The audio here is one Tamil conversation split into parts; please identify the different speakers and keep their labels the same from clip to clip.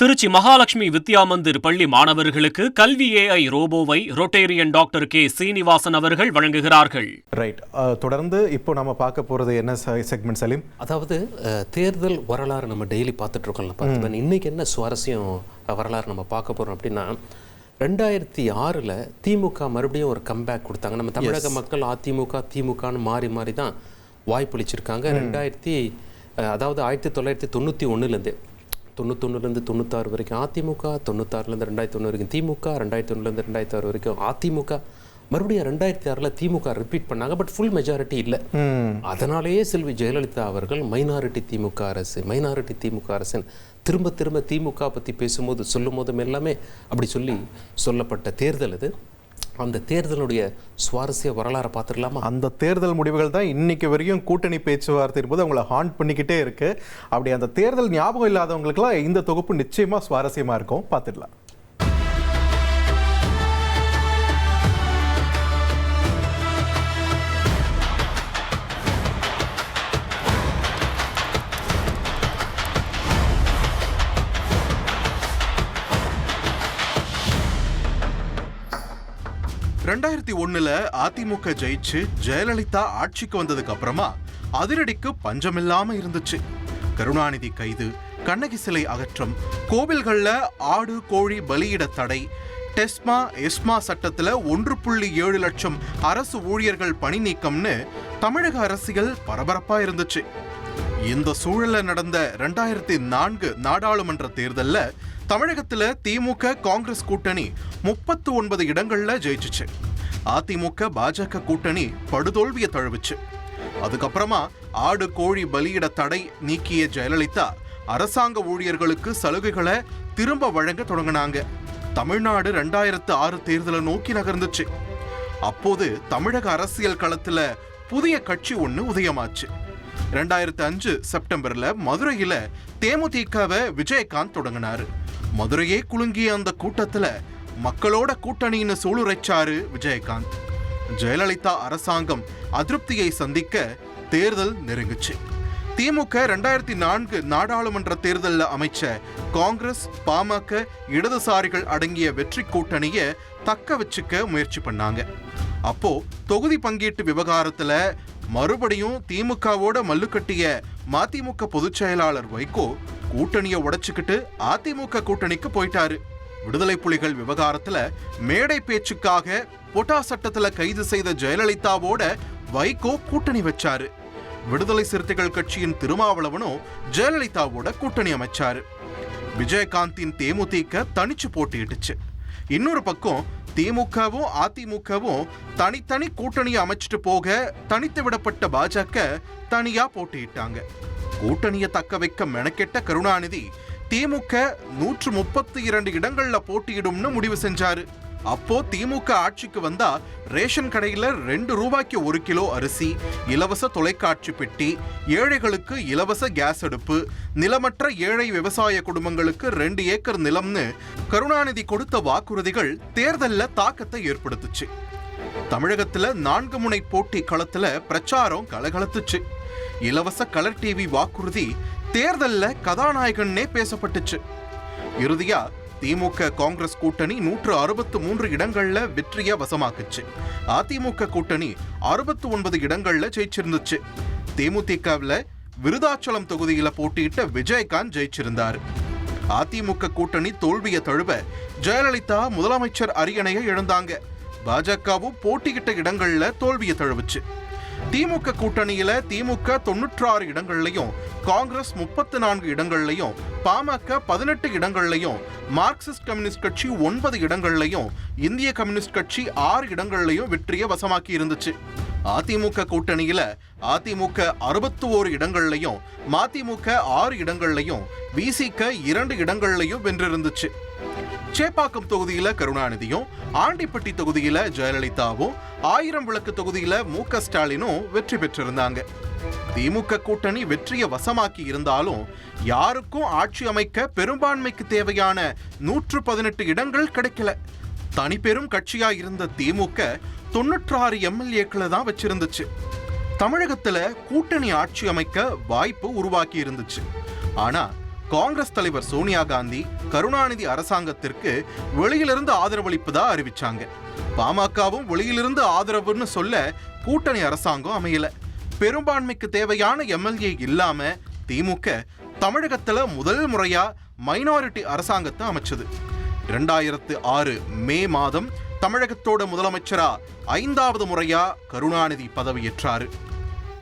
Speaker 1: திருச்சி மகாலட்சுமி வித்யா மந்திர் பள்ளி மாணவர்களுக்கு கல்வி AI ரோபோவை ரொட்டேரியன் டாக்டர் கே சீனிவாசன் அவர்கள் வழங்குகிறார்கள்.
Speaker 2: ரைட், தொடர்ந்து இப்போ நம்ம பார்க்க போகிறது என்ன செக்மெண்ட் சலீம்?
Speaker 3: அதாவது தேர்தல் வரலாறு நம்ம டெய்லி பார்த்துட்டு இருக்கோம். இன்னைக்கு என்ன சுவாரஸ்யம் வரலாறு நம்ம பார்க்க போகிறோம் அப்படின்னா, 2006 திமுக மறுபடியும் ஒரு கம்பேக் கொடுத்தாங்க. நம்ம தமிழக மக்கள் அதிமுக திமுகன்னு மாறி மாறி தான் வாய்ப்பளிச்சிருக்காங்க. 1991 91 96 வரைக்கும் அதிமுக, 96 2001 வரைக்கும் திமுக, 2001 2006 வரைக்கும் அதிமுக, மறுபடியும் 2006 திமுக ரிப்பீட் பண்ணாங்க. பட் ஃபுல் மெஜாரிட்டி இல்லை. அதனாலேயே செல்வி ஜெயலலிதா அவர்கள் மைனாரிட்டி திமுக அரசு திரும்ப திரும்ப திமுக பற்றி பேசும்போது சொல்லும் போதும் எல்லாமே அப்படி சொல்லப்பட்ட தேர்தல் இது. அந்த தேர்தலுடைய சுவாரஸ்ய வரலாறை பார்த்துடலாமா?
Speaker 2: அந்த தேர்தல் முடிவுகள் தான் இன்னைக்கு வரைக்கும் கூட்டணி பேச்சுவார்த்தை போது அவங்கள ஹாண்ட் பண்ணிக்கிட்டே இருக்கு. அப்படி அந்த தேர்தல் ஞாபகம் இல்லாதவங்களுக்குலாம் இந்த தொகுப்பு நிச்சயமா சுவாரஸ்யமா இருக்கும். பார்த்துடலாம்.
Speaker 4: அதிமுக ஜெயிச்சு ஜெயலலிதா ஆட்சிக்கு வந்ததுக்கு அப்புறமா அதிரடிக்கு பஞ்சமில்லாம இருந்துச்சு. கருணாநிதி கைது, கண்ணகி சிலை அகற்றம், கோவில்கள்ல ஆடு கோழி பலியிட தடை, டெஸ்மா எஸ்மா சட்டத்துல 1.7 லட்சம் அரசு ஊழியர்கள் பணி நீக்கம்னு தமிழக அரசியல் பரபரப்பா இருந்துச்சு. இந்த சூழல்ல நடந்த 2004 நாடாளுமன்ற தேர்தல்ல தமிழகத்துல திமுக காங்கிரஸ் கூட்டணி 39 இடங்கள்ல ஜெயிச்சுச்சு. அதிமுக பாஜக கூட்டணி படுதோல்வியை தழுவுச்சு. அதுக்கப்புறமா ஆடு கோழி பலியிட தடை நீக்கிய ஜெயலலிதா அரசாங்க ஊழியர்களுக்கு சலுகைகளை திரும்ப வழங்க தொடங்கினாங்க. தமிழ்நாடு 2006 தேர்தலை நோக்கி நகர்ந்துச்சு. அப்போது தமிழக அரசியல் களத்துல புதிய கட்சி ஒண்ணு உதயமாச்சு. 2005 செப்டம்பர்ல மதுரையில தேமுதிகவை விஜயகாந்த் தொடங்கினாரு. மதுரையே குலுங்கிய அந்த கூட்டத்துல மக்களோட கூட்டணின்னு சூளுரைச்சாரு விஜயகாந்த். ஜெயலலிதா அரசாங்கம் அதிருப்தியை சந்திக்க தேர்தல் நெருங்குச்சு. திமுக 2004 நாடாளுமன்ற தேர்தலில் அமைச்ச காங்கிரஸ், பாமக, இடதுசாரிகள் அடங்கிய வெற்றி கூட்டணியை தக்க வச்சுக்க முயற்சி பண்ணாங்க. அப்போ தொகுதி பங்கீட்டு விவகாரத்துல மறுபடியும் திமுகவோட மல்லுக்கட்டிய மதிமுக பொதுச் செயலாளர் வைகோ கூட்டணியை உடைச்சுக்கிட்டு அதிமுக கூட்டணிக்கு போயிட்டாரு. விடுதலை புலிகள் விவகாரத்துல மேடை பேச்சுக்காக பொட்டா சட்டத்துல கைது செய்த ஜெயலலிதாவோட வைகோ கூட்டணி வச்சாரு. விடுதலை சிறுத்தைகள் கட்சியின் திருமாவளவனும் ஜெயலலிதாவோட கூட்டணி அமைச்சாரு. விஜயகாந்தின் தேமுதிக தனிச்சு போட்டியிட்டுச்சு. இன்னொரு பக்கம் திமுகவும் அதிமுகவும் தனித்தனி கூட்டணியை அமைச்சிட்டு போக தனித்து விடப்பட்ட பாஜக தனியா போட்டியிட்டாங்க. கூட்டணியை தக்க வைக்க மெனக்கெட்ட கருணாநிதி திமுக 132 இடங்கள்ல போட்டியிடும்னு முடிவு செஞ்சாரு. அப்போ திமுக ஆட்சிக்கு வந்தா ரேஷன் கடையில 2 ரூபாய்க்கு 1 கிலோ அரிசி, இலவச தொலைக்காட்சி பெட்டி, ஏழைகளுக்கு இலவச கேஸ் அடுப்பு, நிலமற்ற ஏழை விவசாய குடும்பங்களுக்கு 2 ஏக்கர் நிலம்னு கருணாநிதி கொடுத்த வாக்குறுதிகள் தேர்தல்ல தாக்கத்தை ஏற்படுத்துச்சு. தமிழகத்துல 4 முனை போட்டி களத்துல பிரச்சாரம் கலகலத்துச்சு. இலவச கலர் டிவி வாக்குறுதி தேர்தல்ல கதாநாயகன்னே பேசப்பட்டுச்சு. இறுதியா திமுக காங்கிரஸ் கூட்டணி 163 இடங்கள்ல வெற்றிய வசமாக்குச்சு. அதிமுக கூட்டணி 69 இடங்கள்ல ஜெயிச்சிருந்துச்சு. தேமுதிகவில் விருதாச்சலம் தொகுதியில போட்டியிட்ட விஜயகாந்த் ஜெயிச்சிருந்தாரு. அதிமுக கூட்டணி தோல்வியை தழுவ ஜெயலலிதா முதலமைச்சர் அரியணையை இழந்தாங்க. பாஜகவும் போட்டியிட்ட இடங்கள்ல தோல்வியை தழுவுச்சு. திமுக கூட்டணியில திமுக 96 இடங்கள்லையும், காங்கிரஸ் 34 இடங்கள்லையும், பாமக 18 இடங்கள்லையும், மார்க்சிஸ்ட் கம்யூனிஸ்ட் கட்சி 9 இடங்கள்லையும், இந்திய கம்யூனிஸ்ட் கட்சி 6 இடங்கள்லையும் வெற்றியை வசமாக்கி இருந்துச்சு. அதிமுக கூட்டணியில அதிமுக 61 இடங்கள்லையும், மதிமுக 6 இடங்கள்லையும், விசிக 2 இடங்கள்லையும் வென்றிருந்துச்சு. சேப்பாக்கம் தொகுதியில கருணாநிதியும், ஆண்டிப்பட்டி தொகுதியில ஜெயலலிதாவும், 1000 விளக்கு தொகுதியில மு.க. ஸ்டாலினும் வெற்றி பெற்றிருந்தாங்க. திமுக கூட்டணி வெற்றியை வசமாக்கி இருந்தாலும் யாருக்கும் ஆட்சி அமைக்க பெரும்பான்மைக்கு தேவையான 118 இடங்கள் கிடைக்கல. தனிப்பெரும் கட்சியா இருந்த திமுக 96 எம்எல்ஏக்களை தான் வச்சிருந்துச்சு. தமிழகத்துல கூட்டணி ஆட்சி அமைக்க வாய்ப்பு உருவாக்கி இருந்துச்சு. ஆனா காங்கிரஸ் தலைவர் சோனியா காந்தி கருணாநிதி அரசாங்கத்திற்கு வெளியிலிருந்து ஆதரவளிப்பதா அறிவிச்சாங்க. பாமகவும் வெளியிலிருந்து ஆதரவுன்னு சொல்ல கூட்டணி அரசாங்கம் அமையல. பெரும்பான்மைக்கு தேவையான எம்எல்ஏ இல்லாம திமுக தமிழகத்துல முதல் முறையா மைனாரிட்டி அரசாங்கத்தை அமைச்சது. 2006 மே மாதம் தமிழகத்தோட முதலமைச்சரா 5வது முறையா கருணாநிதி பதவியேற்றாரு.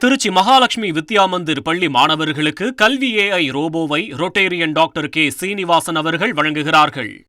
Speaker 1: திருச்சி மகாலட்சுமி வித்யா மந்திர் பள்ளி மாணவர்களுக்கு கல்வி AI ரோபோவை ரொட்டேரியன் டாக்டர் கே சீனிவாசன் அவர்கள் வழங்குகிறார்கள்.